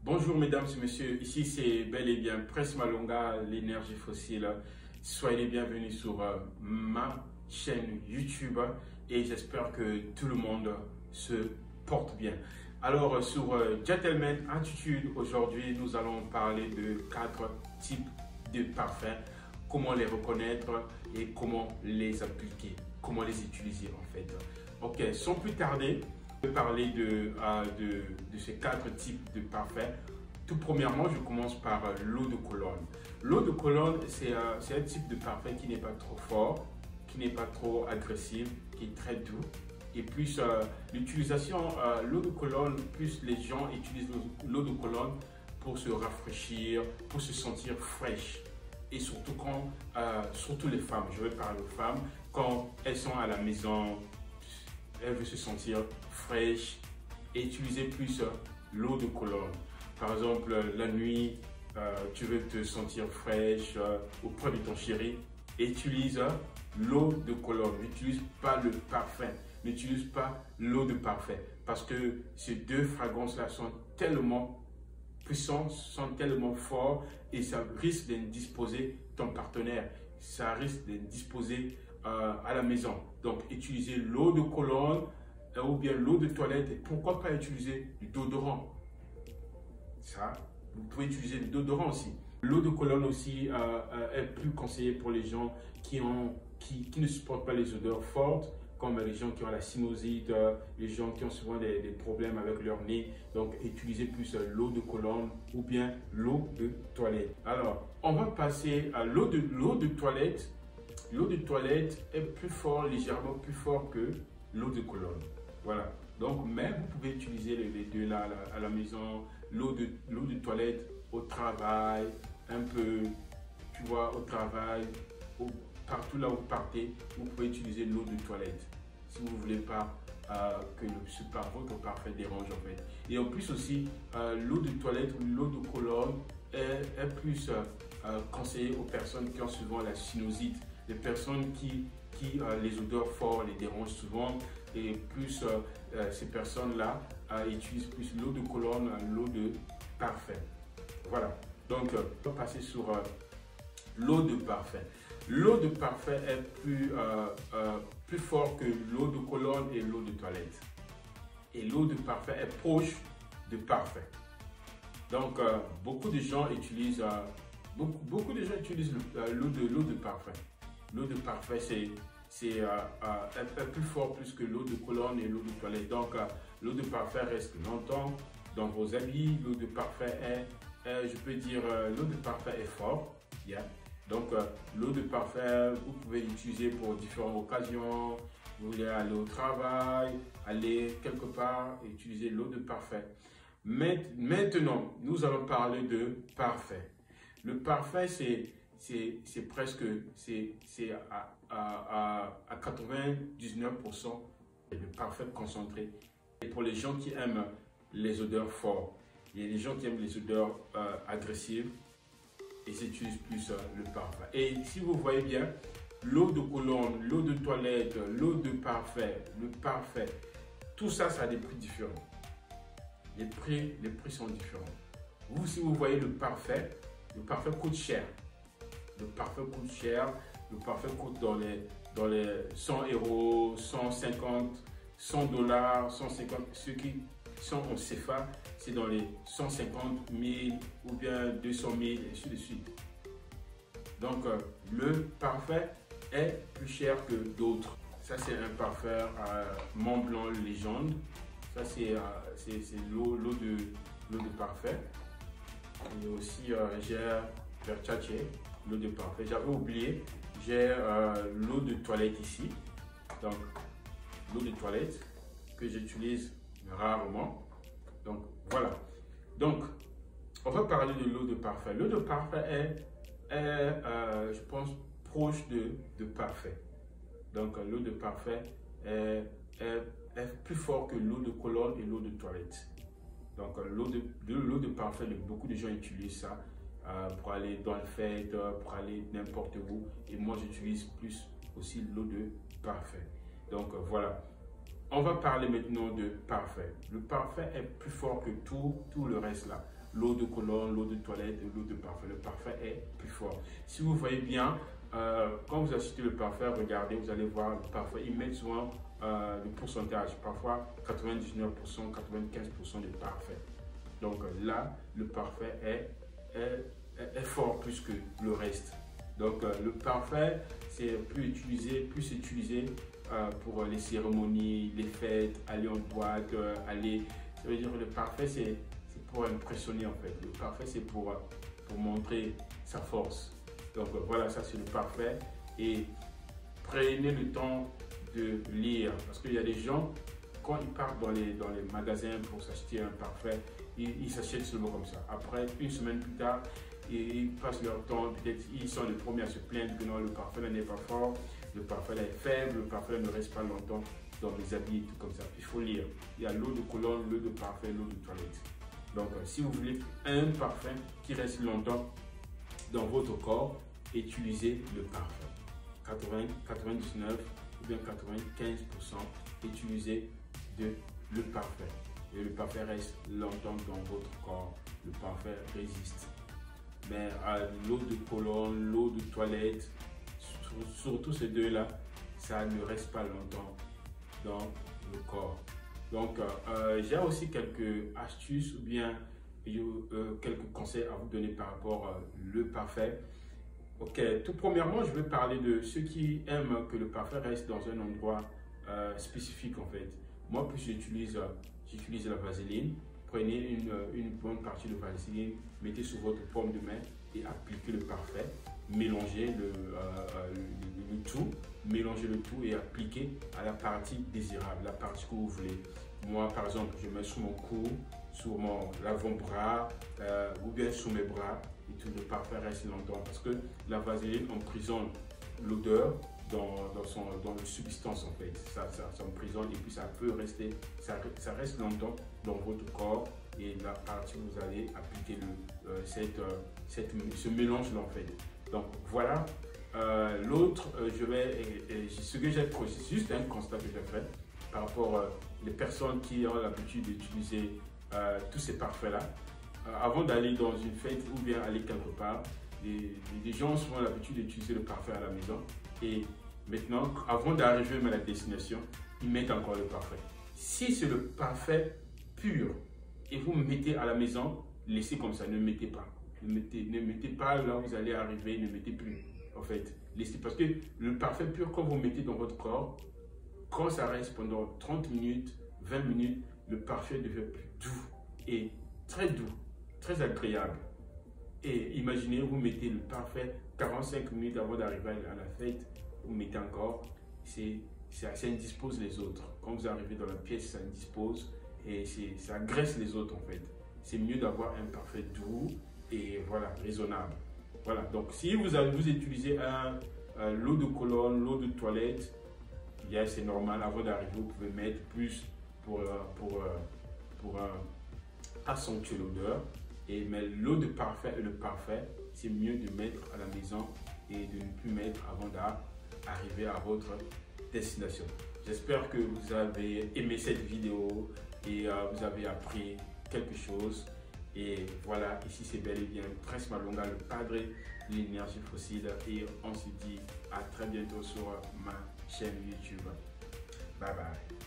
Bonjour mesdames et messieurs, ici c'est bel et bien Presse Malonga, l'énergie fossile. Soyez les bienvenus sur ma chaîne YouTube et j'espère que tout le monde se porte bien. Alors sur Gentleman Attitude, aujourd'hui nous allons parler de 4 types de parfums, comment les reconnaître et comment les appliquer, comment les utiliser en fait. Ok, sans plus tarder, je vais parler de ces 4 types de parfums. Tout premièrement, je commence par l'eau de Cologne. L'eau de Cologne, c'est un type de parfum qui n'est pas trop fort, qui n'est pas trop agressif, qui est très doux. Et plus l'utilisation, l'eau de Cologne, plus les gens utilisent l'eau de Cologne pour se rafraîchir, pour se sentir fraîche. Et surtout quand, surtout les femmes, je vais parler aux femmes, quand elles sont à la maison, elles veulent se sentir fraîches et utiliser plus l'eau de Cologne. Par exemple, la nuit, tu veux te sentir fraîche auprès de ton chéri, utilise l'eau de Cologne. N'utilise pas le parfum, n'utilise pas l'eau de parfum parce que ces deux fragrances-là sont tellement puissantes, sont tellement fortes et ça risque d'indisposer ton partenaire. Ça risque d'indisposer à la maison. Donc, utilisez l'eau de Cologne ou bien l'eau de toilette et pourquoi pas utiliser du déodorant. Ça, vous pouvez utiliser du déodorant aussi. L'eau de Cologne aussi est plus conseillée pour les gens qui ne supportent pas les odeurs fortes, comme les gens qui ont la sinusite, les gens qui ont souvent des problèmes avec leur nez. Donc, utilisez plus l'eau de Cologne ou bien l'eau de toilette. Alors, on va passer à l'eau de toilette. L'eau de toilette est plus fort, légèrement plus fort que l'eau de Cologne. Voilà. Donc, mais vous pouvez utiliser les deux là à la maison, l'eau de toilette au travail, un peu, tu vois, au travail, partout là où vous partez, vous pouvez utiliser l'eau de toilette. Si vous ne voulez pas que votre parfum dérange en fait. Et en plus aussi, l'eau de toilette ou l'eau de Cologne est plus conseillée aux personnes qui ont souvent la sinusite. Les personnes qui les odeurs fortes les dérangent souvent et plus ces personnes-là utilisent plus l'eau de Cologne, l'eau de parfum. Voilà, donc on va passer sur l'eau de parfum. L'eau de parfum est plus fort que l'eau de Cologne et l'eau de toilette. Et l'eau de parfum est proche de parfum. Donc beaucoup de gens utilisent beaucoup de gens utilisent l'eau de parfum. L'eau de parfum, c'est plus fort plus que l'eau de Cologne et l'eau de toilette. Donc, l'eau de parfum reste longtemps dans vos habits. L'eau de parfum je peux dire, l'eau de parfum est fort. Yeah. Donc, l'eau de parfum, vous pouvez l'utiliser pour différentes occasions. Vous voulez aller au travail, aller quelque part, et utiliser l'eau de parfum. Maintenant, nous allons parler de parfum. Le parfum, c'est presque, à 99% le parfum concentré. Et pour les gens qui aiment les odeurs fortes, il y a des gens qui aiment les odeurs agressives, ils utilisent plus le parfum. Et si vous voyez bien, l'eau de Cologne, l'eau de toilette, l'eau de parfum, le parfum, tout ça, ça a des prix différents. Les prix sont différents. Vous, si vous voyez le parfum coûte cher. Le parfum coûte cher. Le parfum coûte dans les 100 euros, 150, 100 dollars, 150. Ceux qui sont en CFA, c'est dans les 150 000 ou bien 200 000 et ainsi de suite. Donc, le parfum est plus cher que d'autres. Ça, c'est un parfum Mont Blanc Légende. Ça, c'est l'eau de parfum. Et aussi, j'ai Versace, l'eau de parfum. J'avais oublié, j'ai l'eau de toilette ici. Donc, l'eau de toilette que j'utilise rarement. Donc, voilà. Donc, on va parler de l'eau de parfum. L'eau de parfum est je pense, proche de parfum. Donc, l'eau de parfum est plus fort que l'eau de Cologne et l'eau de toilette. Donc, l'eau de parfum, beaucoup de gens utilisent ça pour aller dans les fêtes, pour aller n'importe où. Et moi, j'utilise plus aussi l'eau de parfum. Donc, voilà. On va parler maintenant de parfum. Le parfum est plus fort que tout le reste là. l'eau de cologne, l'eau de toilette et l'eau de parfum. Le parfum est plus fort. Si vous voyez bien, quand vous achetez le parfum, regardez, vous allez voir le parfum. Ils mettent souvent le pourcentage, parfois 99%, 95% de parfum. Donc là, le parfum est fort plus que le reste. Donc le parfum, c'est plus utilisé pour les cérémonies, les fêtes, aller en boîte, ça veut dire que le parfum, c'est pour impressionner en fait. Le parfum, c'est pour montrer sa force. Donc voilà, ça c'est le parfum. Et prenez le temps de lire, parce qu'il y a des gens, quand ils partent dans les magasins pour s'acheter un parfum, ils s'achètent seulement comme ça. Après, une semaine plus tard, ils passent leur temps, peut-être ils sont les premiers à se plaindre que non, le parfum n'est pas fort, le parfum est faible, le parfum ne reste pas longtemps dans les habits et tout comme ça. Il faut lire. Il y a l'eau de cologne, l'eau de parfum, l'eau de toilette. Donc, si vous voulez un parfum qui reste longtemps dans votre corps, utilisez le parfum. 99 ou bien 95%, utilisez le parfum. Et le parfum reste longtemps dans votre corps. Le parfum résiste. Mais l'eau de cologne, l'eau de toilette, surtout ces deux-là, ça ne reste pas longtemps dans le corps. Donc, j'ai aussi quelques astuces ou bien quelques conseils à vous donner par rapport au parfum. Ok, tout premièrement, je vais parler de ceux qui aiment que le parfum reste dans un endroit spécifique en fait. Moi, plus j'utilise la vaseline. Prenez une bonne partie de vaseline, mettez sur votre paume de main et appliquez le parfum. Mélangez le tout et appliquez à la partie désirable, la partie que vous voulez. Moi, par exemple, je mets sur mon cou, sur mon avant-bras ou bien sur mes bras et tout. Le parfum reste longtemps parce que la vaseline emprisonne l'odeur dans la substance en fait. Ça emprisonne et puis ça peut rester, ça reste longtemps dans votre corps et la partie où vous allez appliquer ce mélange là en fait. Donc voilà. L'autre, ce que j'ai trouvé, c'est juste un constat que j'ai fait par rapport aux personnes qui ont l'habitude d'utiliser tous ces parfums-là. Avant d'aller dans une fête ou bien aller quelque part, les gens ont souvent l'habitude d'utiliser le parfum à la maison et maintenant, avant d'arriver à la destination, ils mettent encore le parfum. Si c'est le parfum pur et vous mettez à la maison, laissez comme ça, ne mettez pas. Ne mettez pas là où vous allez arriver, ne mettez plus. En fait, laissez, parce que le parfum pur, quand vous mettez dans votre corps, quand ça reste pendant 30 minutes, 20 minutes, le parfum devient plus doux et très doux, très agréable. Et imaginez, vous mettez le parfum 45 minutes avant d'arriver à la fête, vous mettez encore, ça indispose les autres. Quand vous arrivez dans la pièce, ça indispose et ça agresse les autres en fait. C'est mieux d'avoir un parfum doux et voilà, raisonnable. Voilà, donc si vous utilisez l'eau de cologne, l'eau de toilette, c'est normal, avant d'arriver, vous pouvez mettre plus pour accentuer l'odeur. Mais l'eau de parfum et le parfum, c'est mieux de mettre à la maison et de ne plus mettre avant d'arriver à votre destination. J'espère que vous avez aimé cette vidéo et vous avez appris quelque chose. Et voilà, ici c'est bel et bien Prince Malonga, le padre de l'énergie fossile. Et on se dit à très bientôt sur ma chaîne YouTube. Bye bye.